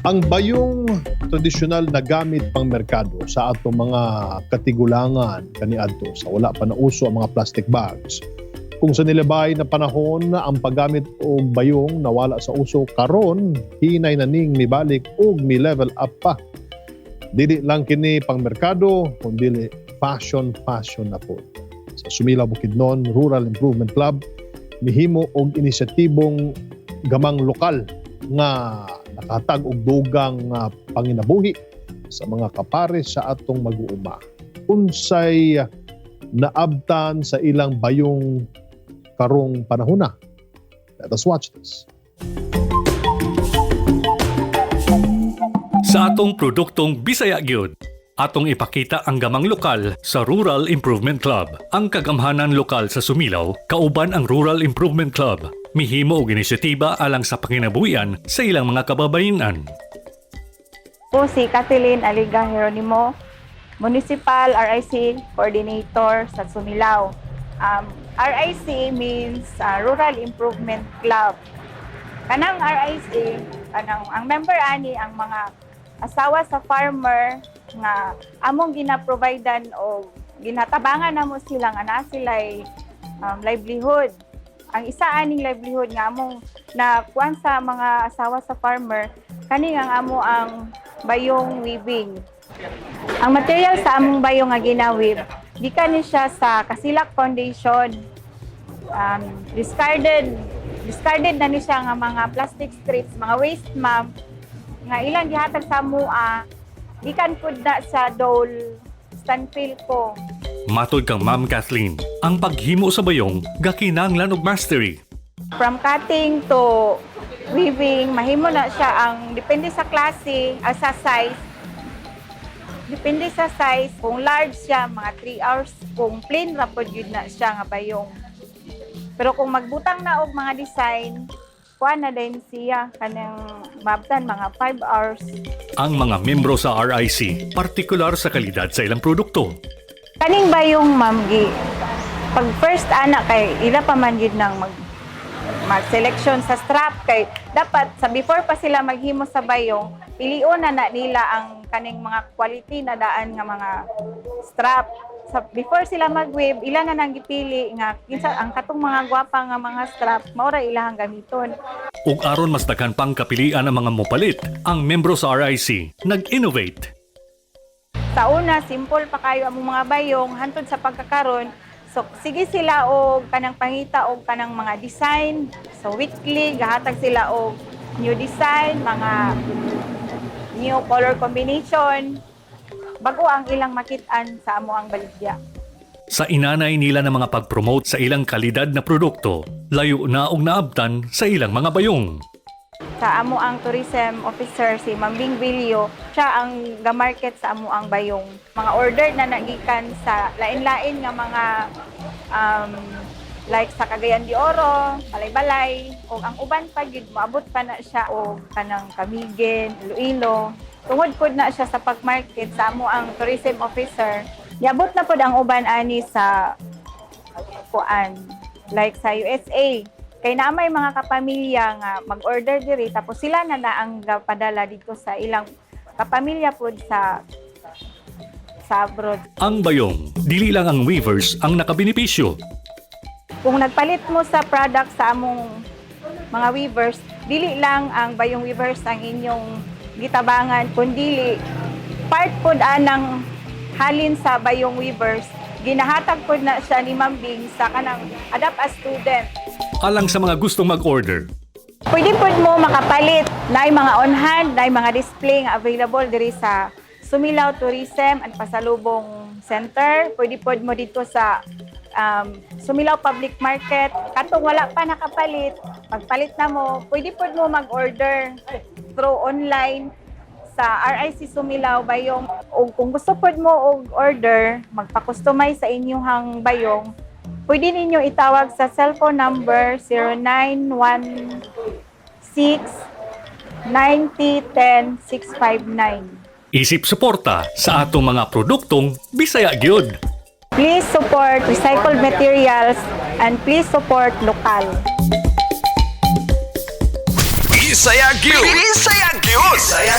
Ang bayong tradisyonal na gamit pang merkado sa atong mga katigulangan kaniadto sa wala pa na uso ang mga plastic bags. Kung sa nilabay na panahon ang paggamit og bayong nawala sa uso karon hinay na ning mibalik og mi level up pa. Dili lang kini pang merkado kundi fashion na po. Sa Sumilaw Bukidnon Rural Improvement Club mihimo og inisyatibong gamang lokal nga nakahatag og dugang panginabuhi sa mga kapares sa atong mag-uuma. Unsay naabtan sa ilang bayong karong panahona. Let us watch this. Sa atong produktong Bisaya Gyud, atong ipakita ang gamang lokal sa Rural Improvement Club. Ang kagamhanan lokal sa Sumilaw, kauban ang Rural Improvement Club, mihimo og inisyatiba alang sa panginabuhian sa ilang mga kababayenan. Po si Kathleen Aliga Jeronimo, Municipal RIC Coordinator sa Sumilaw. RIC means Rural Improvement Club. Kanang RIC, ang member ani ang mga asawa sa farmer nga among gina-providean o ginatabangan namo sila nga na sila'y livelihood. Ang isa aning livelihood nga among nakuan sa mga asawa sa farmer kani nga amo ang bayong weaving. Ang material sa among bayong nga ginawib gikan ni siya sa Kasilak Foundation. Discarded na ni siya nga mga plastic strips, mga waste map nga ilang gihatag sa mua gikan pud na sa Dole Stanfield ko. Matod kang Ma'am Kathleen, ang paghimo sa bayong gakinahanglan og mastery. From cutting to weaving, mahimo na siya ang depende sa klase, sa size. Depende sa size, kung large siya, mga 3 hours. Kung plain, rapod yun na siya nga bayong. Pero kung magbutang na og mga design, kuha na din siya kanang mabtan mga 5 hours. Ang mga membro sa RIC, partikular sa kalidad sa ilang produkto. Kaning bayong mamgi, pag first anak kay ila pa man yun nang mag-selection sa strap kay dapat sa before pa sila maghimo sa bayong, pilion na nila ang kaning mga quality na daan nga mga strap. Before sila mag-weave, ila na nang gipili nga kinsa ang katong mga gwapa nga mga strap mao ra ilahang gamiton. Ug aron mas daghan pang kapilian ang mga mopalit, ang membro sa RIC nag-innovate. Sa una, simple pa kayo ang mga bayong hantod sa pagkakaron. So sige sila og kanang pangita og kanang mga design. So weekly gahatag sila og new design, mga new color combination. Bago ang ilang makit-an sa amo ang baligya. Sa inanay nila ng mga pag-promote sa ilang kalidad na produkto, layo na og naabtan sa ilang mga bayong. Sa amo ang tourism officer si Mambing Vilio, siya ang ga-market sa amo ang bayong. Mga order na nagikan sa lain-lain nga mga like sa Cagayan de Oro, Balay-Balay, o ang uban pa gid moabot pa na siya o kanang Camiguin, Iloilo. Tungod pod na siya sa pag-market sa amo ang tourism officer. Niabot na pod ang uban ani sa kuan like sa USA. Kay na may mga kapamilya nga mag-order diri tapos sila na ang padala dito sa ilang kapamilya pod sa abroad. Ang bayong, dili lang ang weavers ang nakabenepisyo. Kung nagpalit mo sa product sa among mga weavers, dili lang ang bayong weavers ang inyong gitabangan, kundi part pod anang halin sa bayong weavers, ginahatag pod na siya ni Ma'am Bing sa kanang adapt as student. Alang sa mga gustong mag-order, Pwede pod mo makapalit na mga on-hand, na mga display nga available diri sa Sumilaw Tourism and Pasalubong Center. Pwede pod mo dito sa Sumilaw Public Market. Katong wala pa nakapalit, pagpalit na mo, pwede pod mo mag-order through online sa RIC Sumilaw Bayong. O kung gusto pod mo og order, magpa-customize sa inyong bayong, pwede ninyo itawag sa cellphone number 0916-9010-659. isip suporta sa atong mga produktong Bisaya Gyud. Please support recycled materials and please support local. Bisaya Gyud. Bisaya Gyud. Bisaya